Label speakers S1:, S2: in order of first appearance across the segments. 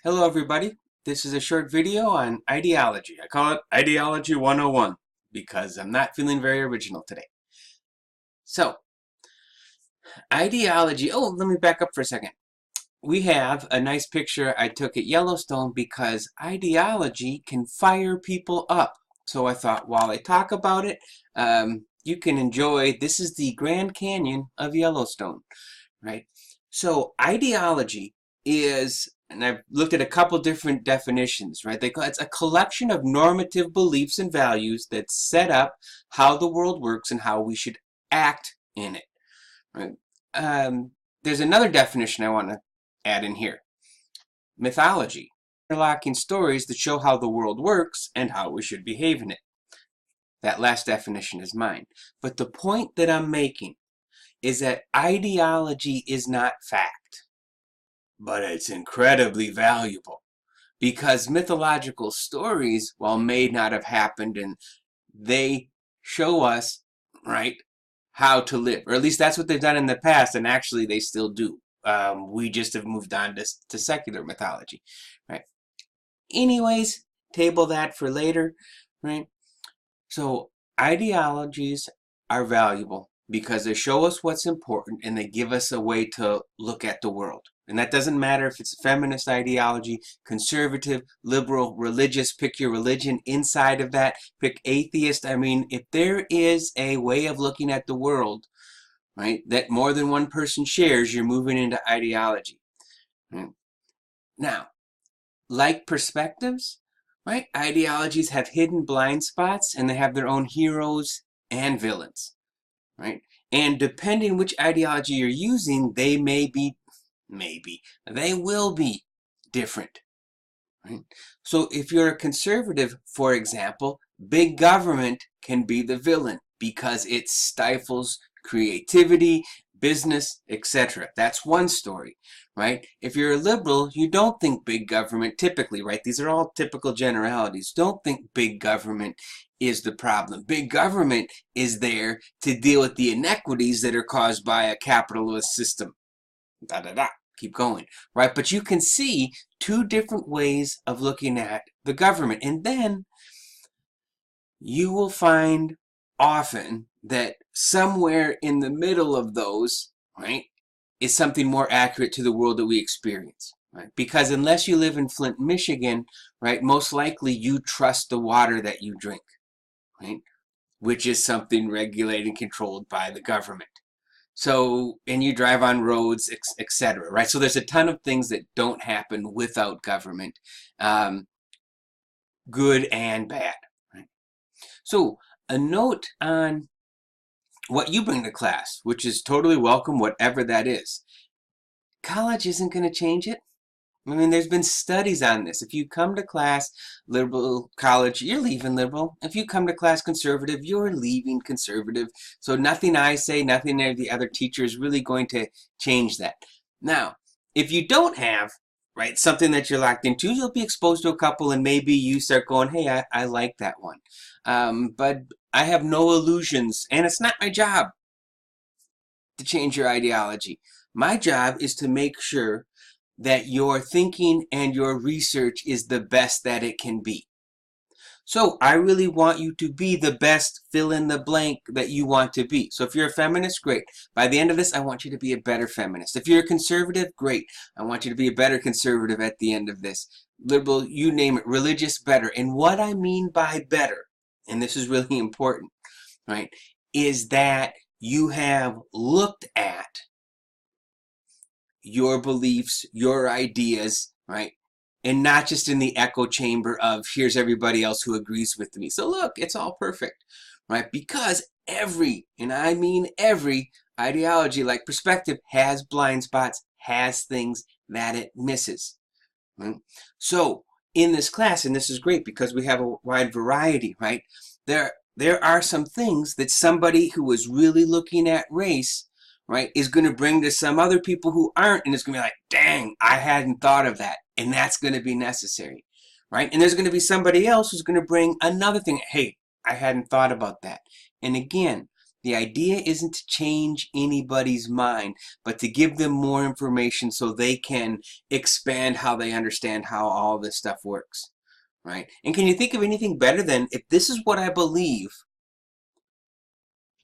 S1: Hello everybody, this is a short video on ideology. I call it Ideology 101 because I'm not feeling very original today. So, ideology, let me back up for a second. We have a nice picture I took at Yellowstone because ideology can fire people up. So I thought while I talk about it, you can enjoy, this is the Grand Canyon of Yellowstone, right? So ideology is, and I've looked at a couple different definitions, right? It's a collection of normative beliefs and values that set up how the world works and how we should act in it, right? There's another definition I want to add in here. Mythology, interlocking stories that show how the world works and how we should behave in it. That last definition is mine. But the point that I'm making is that ideology is not fact, but it's incredibly valuable because mythological stories, while may not have happened, and they show us, right, how to live, or at least that's what they've done in the past, and actually they still do. We just have moved on to secular mythology, right? Anyways, table that for later, right? So ideologies are valuable because they show us what's important and they give us a way to look at the world. And that doesn't matter if it's a feminist ideology, conservative, liberal, religious, pick your religion inside of that, pick atheist. I mean, if there is a way of looking at the world, right, that more than one person shares, you're moving into ideology. Right? Now, like perspectives, right? Ideologies have hidden blind spots and they have their own heroes and villains, right? And depending which ideology you're using, they they will be different, right? So if you're a conservative, for example, big government can be the villain because it stifles creativity, business, etc. That's one story, right? If you're a liberal, you don't think big government typically, right? These are all typical generalities. Don't think big government is the problem. Big government is there to deal with the inequities that are caused by a capitalist system. Da da da. Keep going, right? But you can see two different ways of looking at the government. And then you will find often that somewhere in the middle of those, right, is something more accurate to the world that we experience. Right? Because unless you live in Flint, Michigan, right, most likely you trust the water that you drink, right, which is something regulated and controlled by the government. So, and you drive on roads, etc. Right? So there's a ton of things that don't happen without government, um, good and bad. Right? So, a note on what you bring to class, which is totally welcome, whatever that is. College isn't going to change it. I mean, there's been studies on this. If you come to class liberal college, you're leaving liberal. If you come to class conservative, you're leaving conservative. So nothing I say, nothing the other teacher is really going to change that. Now, if you don't have, right, something that you're locked into, you'll be exposed to a couple and maybe you start going, hey, I like that one. But I have no illusions, and it's not my job to change your ideology. My job is to make sure that your thinking and your research is the best that it can be. So I really want you to be the best fill in the blank that you want to be. So if you're a feminist, great. By the end of this, I want you to be a better feminist. If you're a conservative, great. I want you to be a better conservative at the end of this. Liberal, you name it. Religious, better. And what I mean by better, and this is really important, right, is that you have looked at your beliefs, your ideas, right? And not just in the echo chamber of here's everybody else who agrees with me. So look, it's all perfect, right? Because every, and I mean every, ideology like perspective has blind spots, has things that it misses. Right? So in this class, and this is great because we have a wide variety, right? There are some things that somebody who is really looking at race, right, is going to bring to some other people who aren't, and it's going to be like, dang, I hadn't thought of that, and that's going to be necessary, right? And there's going to be somebody else who's going to bring another thing. Hey, I hadn't thought about that. And again, The idea isn't to change anybody's mind, but to give them more information so they can expand how they understand how all this stuff works, right? And can you think of anything better than, if this is what I believe,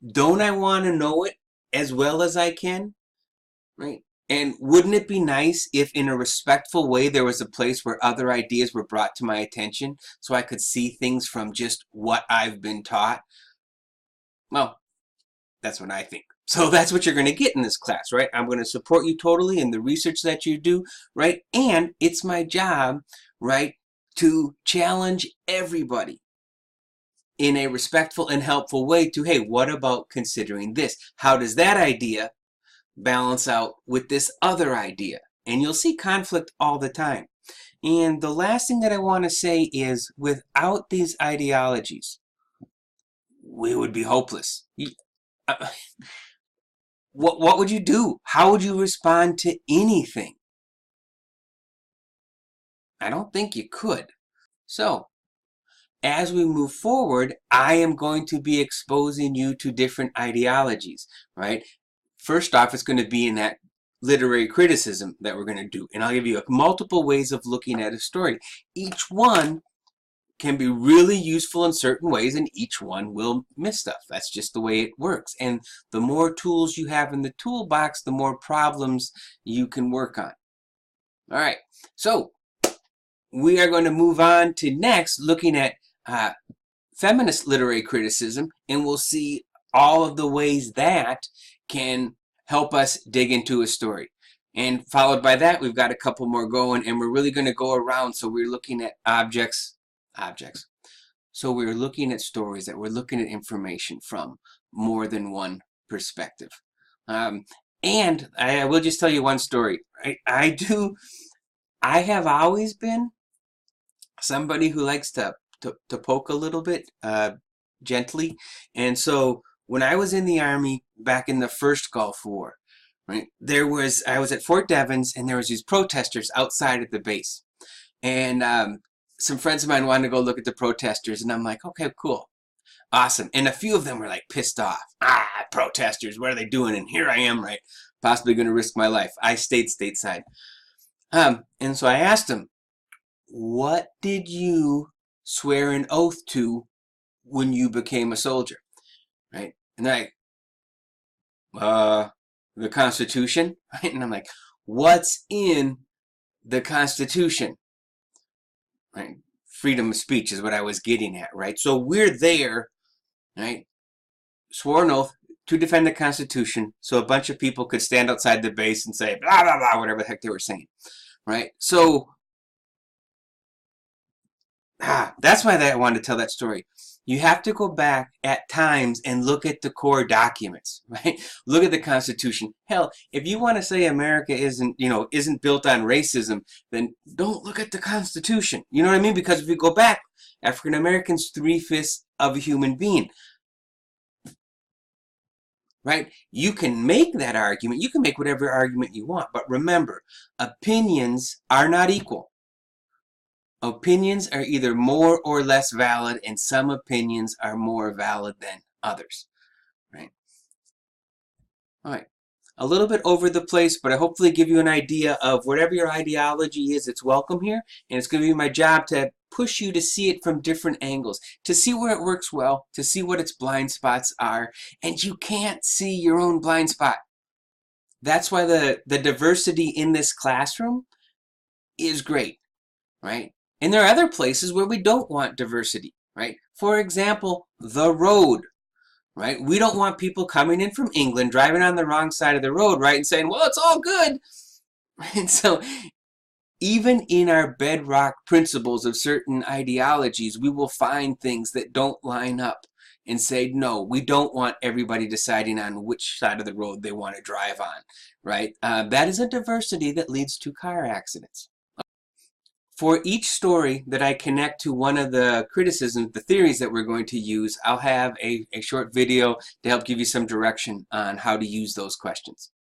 S1: don't I want to know it as well as I can, right? And wouldn't it be nice if in a respectful way there was a place where other ideas were brought to my attention so I could see things from just what I've been taught? Well, that's what I think. So that's what you're going to get in this class, right? I'm going to support you totally in the research that you do, right? And it's my job, right, to challenge everybody in a respectful and helpful way to, hey, what about considering this? How does that idea balance out with this other idea? And you'll see conflict all the time. And the last thing that I want to say is, without these ideologies, we would be hopeless. What would you do? How would you respond to anything? I don't think you could. So, as we move forward, I am going to be exposing you to different ideologies, right? First off, it's going to be in that literary criticism that we're going to do. And I'll give you multiple ways of looking at a story. Each one can be really useful in certain ways, and each one will miss stuff. That's just the way it works. And the more tools you have in the toolbox, the more problems you can work on. All right, so we are going to move on to next looking at feminist literary criticism, and we'll see all of the ways that can help us dig into a story. And followed by that, we've got a couple more going, and we're really going to go around. So we're looking at objects. So we're looking at stories, that we're looking at information from more than one perspective. And I will just tell you one story. I have always been somebody who likes to poke a little bit gently. And so when I was in the Army back in the first Gulf War, right, I was at Fort Devens, and there was these protesters outside at the base. And some friends of mine wanted to go look at the protesters, and I'm like, okay, cool, awesome. And a few of them were like pissed off. Protesters, what are they doing? And here I am, right, possibly going to risk my life. I stayed stateside. And so I asked them, what did you swear an oath to when you became a soldier, right? And they're like, the Constitution, right? And I'm like, what's in the Constitution? Right? Freedom of speech is what I was getting at, right? So we're there, right? Swore an oath to defend the Constitution, so a bunch of people could stand outside the base and say blah blah blah, whatever the heck they were saying, right? So that's why I wanted to tell that story. You have to go back at times and look at the core documents, right? Look at the Constitution. Hell, if you want to say America isn't built on racism, then don't look at the Constitution. You know what I mean? Because if you go back, African Americans 3/5 of a human being, right? You can make that argument. You can make whatever argument you want, but remember, opinions are not equal. Opinions are either more or less valid, and some opinions are more valid than others, right? All right, a little bit over the place, but I hopefully give you an idea of whatever your ideology is, it's welcome here, and it's going to be my job to push you to see it from different angles, to see where it works well, to see what its blind spots are, and you can't see your own blind spot. That's why the diversity in this classroom is great, right? And there are other places where we don't want diversity, right? For example, the road, right? We don't want people coming in from England, driving on the wrong side of the road, right? And saying, well, it's all good. And so even in our bedrock principles of certain ideologies, we will find things that don't line up and say, no, we don't want everybody deciding on which side of the road they want to drive on, right? That is a diversity that leads to car accidents. For each story that I connect to one of the criticisms, the theories that we're going to use, I'll have a short video to help give you some direction on how to use those questions.